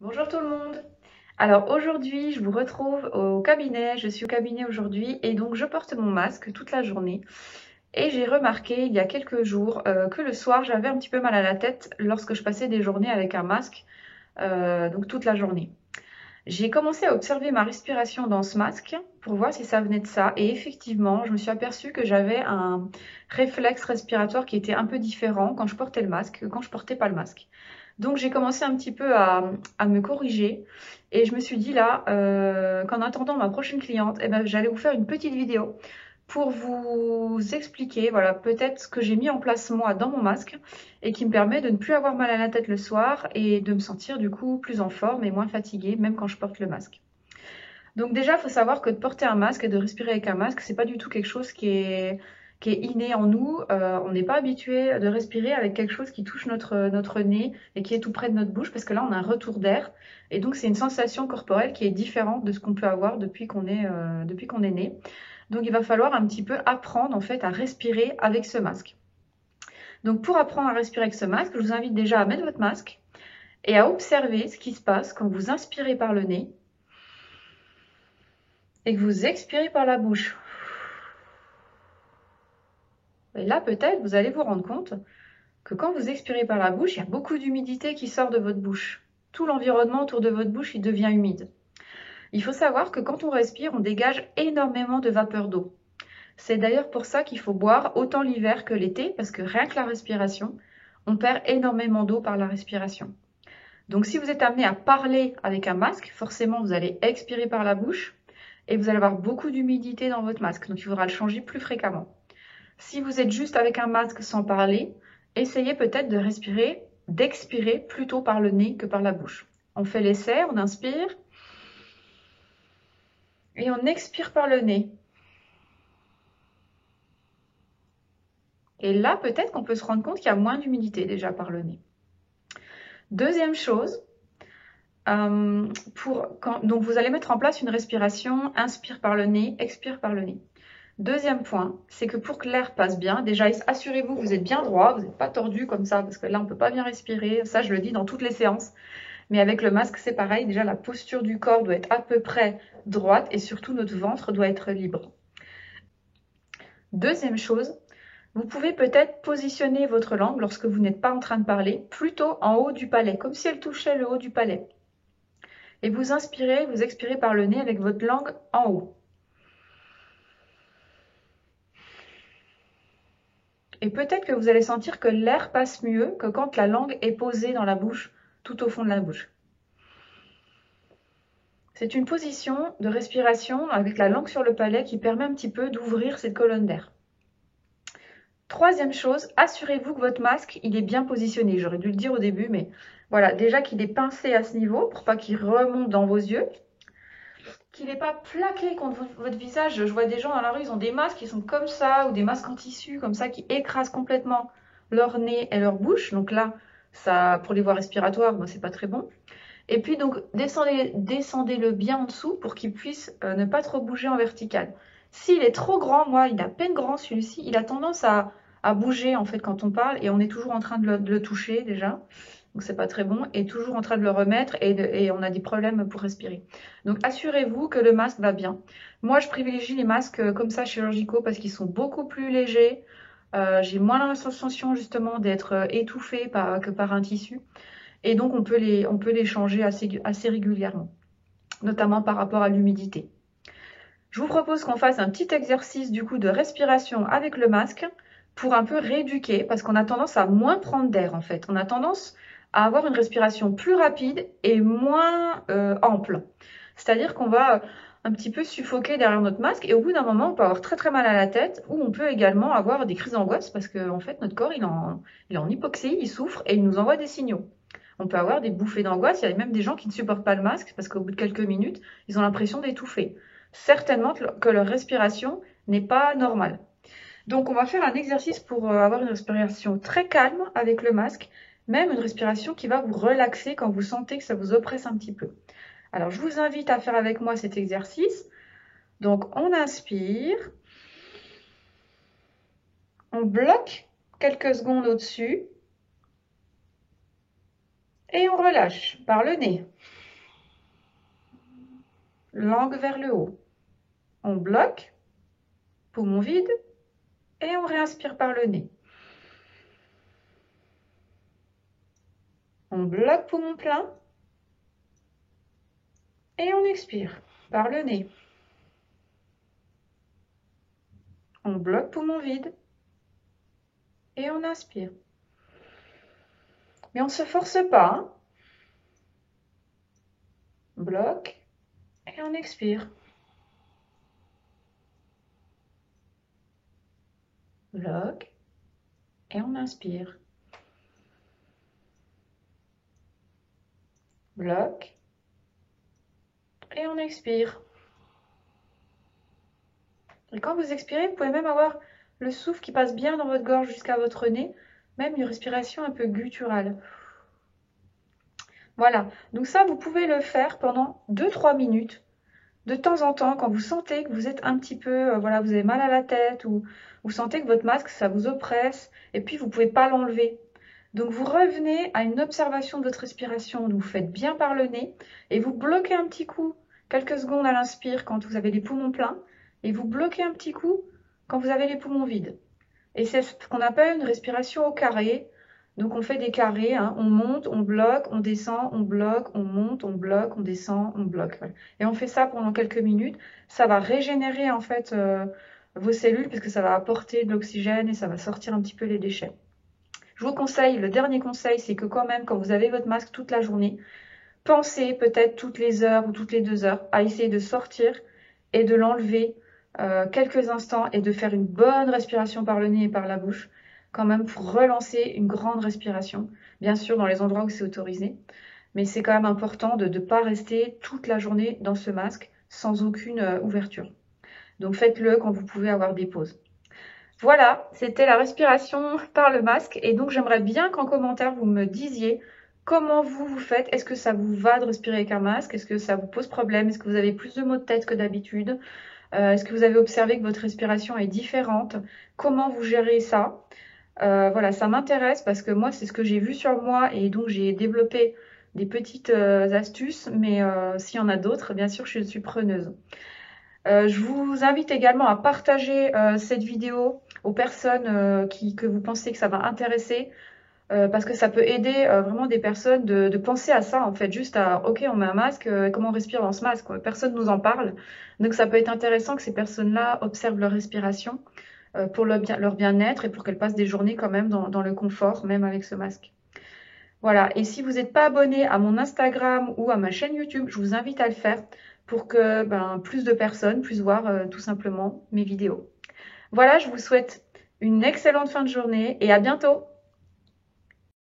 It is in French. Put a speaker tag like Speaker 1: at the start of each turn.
Speaker 1: Bonjour tout le monde. Alors aujourd'hui, je vous retrouve au cabinet. Je suis au cabinet aujourd'hui et donc je porte mon masque toute la journée. Et j'ai remarqué il y a quelques jours que le soir, j'avais un petit peu mal à la tête lorsque je passais des journées avec un masque, donc toute la journée. J'ai commencé à observer ma respiration dans ce masque pour voir si ça venait de ça. Et effectivement, je me suis aperçue que j'avais un réflexe respiratoire qui était un peu différent quand je portais le masque que quand je portais pas le masque. Donc j'ai commencé un petit peu à me corriger et je me suis dit là qu'en attendant ma prochaine cliente, eh ben, j'allais vous faire une petite vidéo pour vous expliquer voilà, peut-être ce que j'ai mis en place moi dans mon masque et qui me permet de ne plus avoir mal à la tête le soir et de me sentir du coup plus en forme et moins fatiguée même quand je porte le masque. Donc déjà, il faut savoir que de porter un masque et de respirer avec un masque, c'est pas du tout quelque chose qui est inné en nous. On n'est pas habitué de respirer avec quelque chose qui touche notre nez et qui est tout près de notre bouche parce que là, on a un retour d'air. Et donc, c'est une sensation corporelle qui est différente de ce qu'on peut avoir depuis qu'on est né. Donc, il va falloir un petit peu apprendre en fait à respirer avec ce masque. Donc, pour apprendre à respirer avec ce masque, je vous invite déjà à mettre votre masque et à observer ce qui se passe quand vous inspirez par le nez et que vous expirez par la bouche. Et là, peut-être, vous allez vous rendre compte que quand vous expirez par la bouche, il y a beaucoup d'humidité qui sort de votre bouche. Tout l'environnement autour de votre bouche, il devient humide. Il faut savoir que quand on respire, on dégage énormément de vapeur d'eau. C'est d'ailleurs pour ça qu'il faut boire autant l'hiver que l'été, parce que rien que la respiration, on perd énormément d'eau par la respiration. Donc si vous êtes amené à parler avec un masque, forcément vous allez expirer par la bouche et vous allez avoir beaucoup d'humidité dans votre masque. Donc il faudra le changer plus fréquemment. Si vous êtes juste avec un masque sans parler, essayez peut-être de respirer, d'expirer plutôt par le nez que par la bouche. On fait l'essai, on inspire et on expire par le nez. Et là, peut-être qu'on peut se rendre compte qu'il y a moins d'humidité déjà par le nez. Deuxième chose, donc vous allez mettre en place une respiration, inspire par le nez, expire par le nez. Deuxième point, c'est que pour que l'air passe bien, déjà assurez-vous que vous êtes bien droit, vous n'êtes pas tordu comme ça, parce que là on ne peut pas bien respirer. Ça, je le dis dans toutes les séances. Mais avec le masque, c'est pareil. Déjà, la posture du corps doit être à peu près droite et surtout notre ventre doit être libre. Deuxième chose, vous pouvez peut-être positionner votre langue lorsque vous n'êtes pas en train de parler, plutôt en haut du palais, comme si elle touchait le haut du palais. Et vous inspirez, vous expirez par le nez avec votre langue en haut. Et peut-être que vous allez sentir que l'air passe mieux que quand la langue est posée dans la bouche, tout au fond de la bouche. C'est une position de respiration avec la langue sur le palais qui permet un petit peu d'ouvrir cette colonne d'air. Troisième chose, assurez-vous que votre masque, il est bien positionné. J'aurais dû le dire au début, mais voilà, déjà qu'il est pincé à ce niveau pour pas qu'il remonte dans vos yeux, qu'il n'est pas plaqué contre votre visage. Je vois des gens dans la rue, ils ont des masques qui sont comme ça, ou des masques en tissu comme ça, qui écrasent complètement leur nez et leur bouche. Donc là, ça, pour les voies respiratoires, moi, c'est pas très bon. Et puis donc, descendez-le bien en dessous pour qu'il puisse ne pas trop bouger en vertical. S'il est trop grand, moi, il est à peine grand celui-ci, il a tendance à bouger en fait quand on parle et on est toujours en train de le toucher déjà. Donc c'est pas très bon et toujours en train de le remettre et on a des problèmes pour respirer. Donc assurez-vous que le masque va bien. Moi, je privilégie les masques comme ça chirurgicaux parce qu'ils sont beaucoup plus légers. J'ai moins la sensation justement d'être étouffée que par un tissu. Et donc, on peut les changer assez régulièrement, notamment par rapport à l'humidité. Je vous propose qu'on fasse un petit exercice du coup de respiration avec le masque pour un peu rééduquer, parce qu'on a tendance à moins prendre d'air en fait. On a tendance à avoir une respiration plus rapide et moins ample. C'est-à-dire qu'on va un petit peu suffoquer derrière notre masque et au bout d'un moment, on peut avoir très très mal à la tête ou on peut également avoir des crises d'angoisse parce que en fait, notre corps, il est en hypoxie, il souffre et il nous envoie des signaux. On peut avoir des bouffées d'angoisse. Il y a même des gens qui ne supportent pas le masque parce qu'au bout de quelques minutes, ils ont l'impression d'étouffer. Certainement que leur respiration n'est pas normale. Donc, on va faire un exercice pour avoir une respiration très calme avec le masque, même une respiration qui va vous relaxer quand vous sentez que ça vous oppresse un petit peu. Alors, je vous invite à faire avec moi cet exercice. Donc, on inspire, on bloque quelques secondes au-dessus, Et on relâche par le nez. Langue vers le haut. On bloque, poumon vide, et on réinspire par le nez. On bloque poumon plein, et on expire par le nez. On bloque poumon vide, et on inspire. Mais on ne se force pas, hein. Bloque, et on expire. Bloque, et on inspire. Bloque, et on expire. Et quand vous expirez, vous pouvez même avoir le souffle qui passe bien dans votre gorge jusqu'à votre nez, même une respiration un peu gutturale. Voilà, donc ça, vous pouvez le faire pendant 2-3 minutes. De temps en temps, quand vous sentez que vous êtes un petit peu, voilà, vous avez mal à la tête ou vous sentez que votre masque, ça vous oppresse et puis vous ne pouvez pas l'enlever. Donc vous revenez à une observation de votre respiration, vous faites bien par le nez et vous bloquez un petit coup, quelques secondes à l'inspire quand vous avez les poumons pleins et vous bloquez un petit coup quand vous avez les poumons vides. Et c'est ce qu'on appelle une respiration au carré. Donc on fait des carrés, hein. On monte, on bloque, on descend, on bloque, on monte, on bloque, on descend, on bloque. Voilà. Et on fait ça pendant quelques minutes. Ça va régénérer en fait vos cellules parce que ça va apporter de l'oxygène et ça va sortir un petit peu les déchets. Je vous conseille, le dernier conseil, c'est que quand même, quand vous avez votre masque toute la journée, pensez peut-être toutes les heures ou toutes les 2 heures à essayer de sortir et de l'enlever quelques instants et de faire une bonne respiration par le nez et par la bouche, quand même pour relancer une grande respiration, bien sûr dans les endroits où c'est autorisé, mais c'est quand même important de ne pas rester toute la journée dans ce masque sans aucune ouverture. Donc faites-le quand vous pouvez avoir des pauses. Voilà, c'était la respiration par le masque et donc j'aimerais bien qu'en commentaire vous me disiez comment vous faites. Est-ce que ça vous va de respirer avec un masque? Est-ce que ça vous pose problème? Est-ce que vous avez plus de maux de tête que d'habitude? Est-ce que vous avez observé que votre respiration est différente? Comment vous gérez ça? Voilà, ça m'intéresse parce que moi, c'est ce que j'ai vu sur moi et donc j'ai développé des petites astuces, mais s'il y en a d'autres, bien sûr, je suis preneuse. Je vous invite également à partager cette vidéo aux personnes que vous pensez que ça va intéresser. Parce que ça peut aider vraiment des personnes de penser à ça, en fait, juste à, ok, on met un masque, comment on respire dans ce masque, quoi. Personne nous en parle. Donc ça peut être intéressant que ces personnes-là observent leur respiration pour leur bien-être et pour qu'elles passent des journées quand même dans le confort, même avec ce masque. Voilà, et si vous n'êtes pas abonné à mon Instagram ou à ma chaîne YouTube, je vous invite à le faire pour que plus de personnes puissent voir tout simplement mes vidéos. Voilà, je vous souhaite une excellente fin de journée et à bientôt!